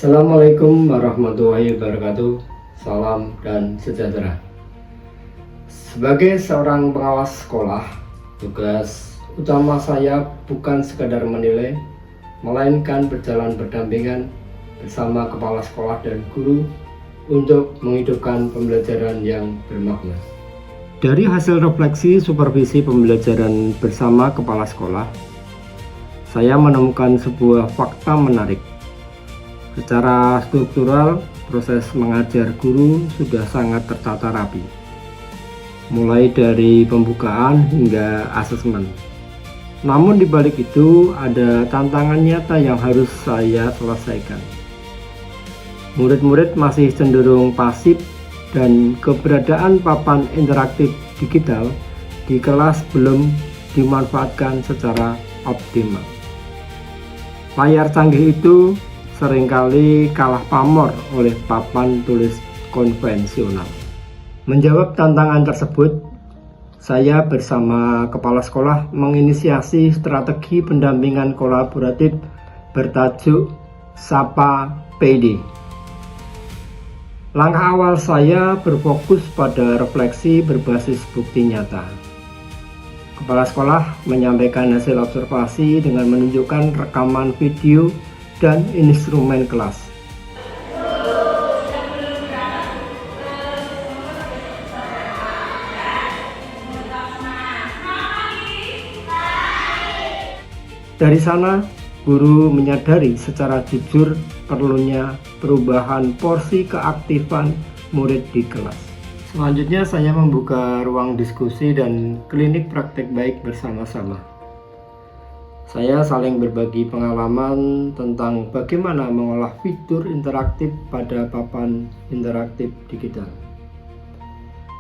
Assalamualaikum warahmatullahi wabarakatuh. Salam dan sejahtera. Sebagai seorang pengawas sekolah, tugas utama saya bukan sekadar menilai, melainkan berjalan berdampingan bersama kepala sekolah dan guru untuk menghidupkan pembelajaran yang bermakna. Dari hasil refleksi supervisi pembelajaran bersama kepala sekolah, saya menemukan sebuah fakta menarik. Secara struktural, proses mengajar guru sudah sangat tertata rapi, mulai dari pembukaan hingga asesmen. Namun di balik itu ada tantangan nyata yang harus saya selesaikan. Murid-murid masih cenderung pasif dan keberadaan papan interaktif digital di kelas belum dimanfaatkan secara optimal. Layar canggih itu seringkali kalah pamor oleh papan tulis konvensional. Menjawab tantangan tersebut, saya bersama kepala sekolah menginisiasi strategi pendampingan kolaboratif bertajuk Sapa PD. Langkah awal saya berfokus pada refleksi berbasis bukti nyata. Kepala sekolah menyampaikan hasil observasi dengan menunjukkan rekaman video dan instrumen kelas. Dari sana, guru menyadari secara jujur perlunya perubahan porsi keaktifan murid di kelas. Selanjutnya saya membuka ruang diskusi dan klinik praktek baik bersama-sama. Saya saling berbagi pengalaman tentang bagaimana mengolah fitur interaktif pada papan interaktif digital,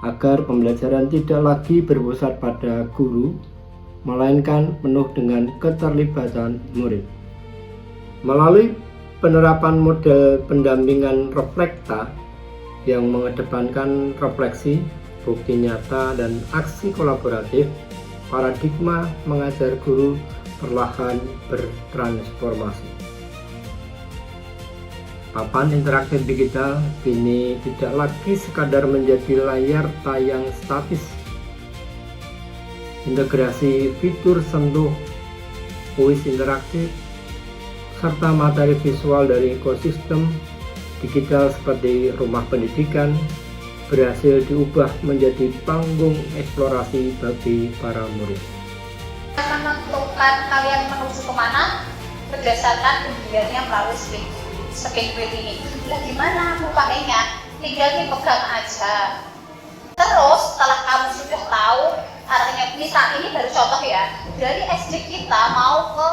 agar pembelajaran tidak lagi berpusat pada guru, melainkan penuh dengan keterlibatan murid. Melalui penerapan model pendampingan reflekta yang mengedepankan refleksi, bukti nyata, dan aksi kolaboratif, paradigma mengajar guru perlahan bertransformasi. Papan interaktif digital kini tidak lagi sekadar menjadi layar tayang statis. Integrasi fitur sentuh, kuis interaktif, serta materi visual dari ekosistem digital seperti rumah pendidikan berhasil diubah menjadi panggung eksplorasi bagi para murid. Menentukan kalian menuju kemana berdasarkan pembeliannya melalui schedule ini. Lah gimana bukanya? Tinggal dipegang aja. Terus setelah kamu sudah tahu arahnya, misal ini baru contoh ya, dari SD kita mau ke.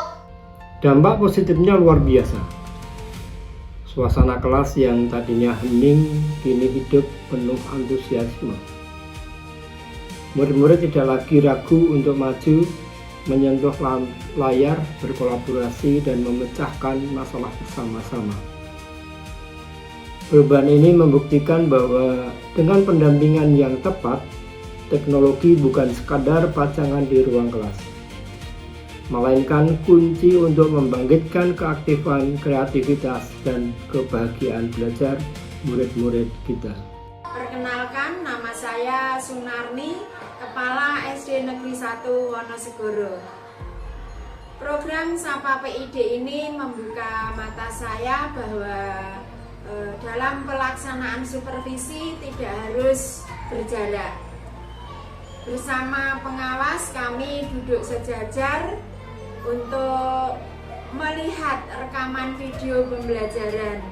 Dampak positifnya luar biasa. Suasana kelas yang tadinya hening kini hidup penuh antusiasme. Murid-murid tidak lagi ragu untuk maju, menyentuh layar, berkolaborasi, dan memecahkan masalah bersama-sama. Perubahan ini membuktikan bahwa dengan pendampingan yang tepat, teknologi bukan sekadar pajangan di ruang kelas, melainkan kunci untuk membangkitkan keaktifan, kreativitas, dan kebahagiaan belajar murid-murid kita. Perkenalkan, nama saya Sunarni, Kepala SD Negeri 1 Wonosegoro. Program Sapa PID ini membuka mata saya bahwa dalam pelaksanaan supervisi tidak harus berjarak. Bersama pengawas kami duduk sejajar untuk melihat rekaman video pembelajaran,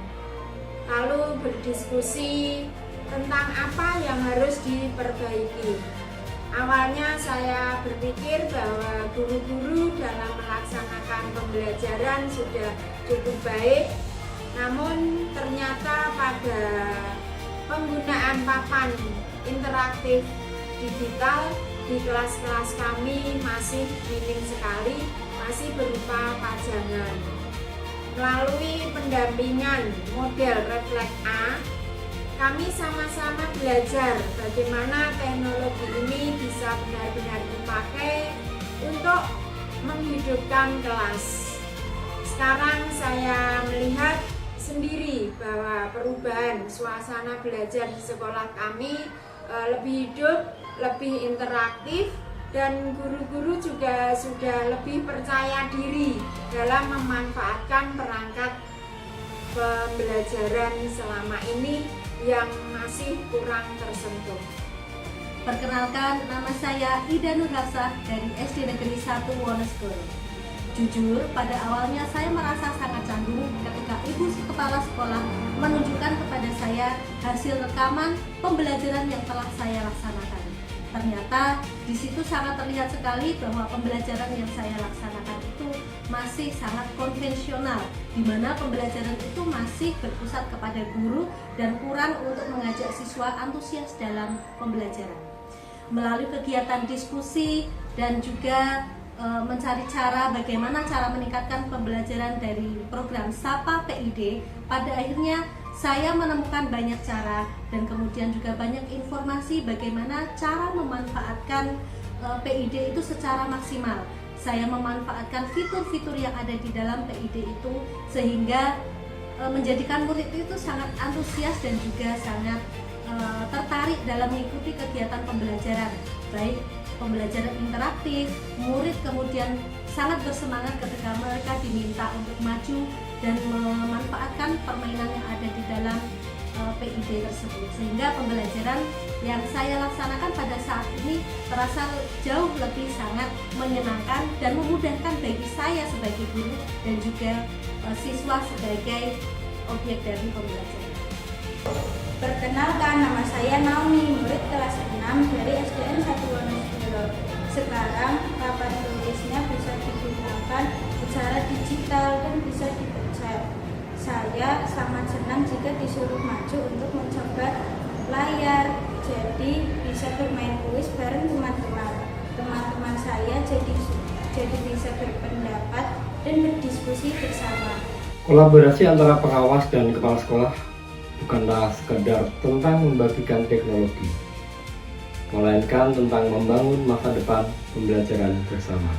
lalu berdiskusi tentang apa yang harus diperbaiki. Awalnya saya berpikir bahwa guru-guru dalam melaksanakan pembelajaran sudah cukup baik, namun ternyata pada penggunaan papan interaktif digital di kelas-kelas kami masih minim sekali, masih berupa pajangan. Melalui pendampingan model Reflect A, kami sama-sama belajar bagaimana teknologi ini bisa benar-benar dipakai untuk menghidupkan kelas. Sekarang saya melihat sendiri bahwa perubahan suasana belajar di sekolah kami lebih hidup, lebih interaktif, dan guru-guru juga sudah lebih percaya diri dalam memanfaatkan perangkat pembelajaran selama ini yang masih kurang tersentuh. Perkenalkan, nama saya Ida Nurhafsah dari SD Negeri 1 Wonosegoro. Jujur, pada awalnya saya merasa sangat canggung ketika ibu kepala sekolah menunjukkan kepada saya hasil rekaman pembelajaran yang telah saya laksanakan. Ternyata di situ sangat terlihat sekali bahwa pembelajaran yang saya laksanakan itu masih sangat konvensional, di mana pembelajaran itu masih berpusat kepada guru dan kurang untuk mengajak siswa antusias dalam pembelajaran. Melalui kegiatan diskusi dan juga mencari cara bagaimana cara meningkatkan pembelajaran dari program SAPA PID, pada akhirnya saya menemukan banyak cara dan kemudian juga banyak informasi bagaimana cara memanfaatkan PID itu secara maksimal. Saya memanfaatkan fitur-fitur yang ada di dalam PID itu sehingga menjadikan murid itu sangat antusias dan juga sangat tertarik dalam mengikuti kegiatan pembelajaran, baik pembelajaran interaktif. Murid kemudian sangat bersemangat ketika mereka diminta untuk maju dan memanfaatkan permainan yang ada di dalam PID tersebut, sehingga pembelajaran yang saya laksanakan pada saat ini terasa jauh lebih sangat menyenangkan dan memudahkan bagi saya sebagai guru dan juga siswa sebagai objek dari pembelajaran. Perkenalkan, nama saya Naomi, murid kelas 6 dari SDN 1 Wonosegoro. Sekarang papan tulisnya bisa digunakan secara digital dan bisa dibaca. Saya sangat senang jika disuruh maju untuk mencoba layar, jadi bisa bermain kuis bareng teman-teman. Teman-teman saya jadi bisa berpendapat dan berdiskusi bersama. Kolaborasi antara pengawas dan kepala sekolah bukanlah sekedar tentang membagikan teknologi, melainkan tentang membangun masa depan pembelajaran bersama.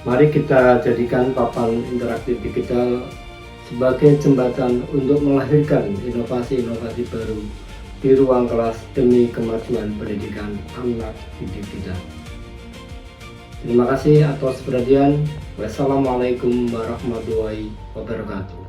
Mari kita jadikan papan interaktif digital sebagai jembatan untuk melahirkan inovasi-inovasi baru di ruang kelas demi kemajuan pendidikan anak didik kita. Terima kasih atas perhatian. Wassalamualaikum warahmatullahi wabarakatuh.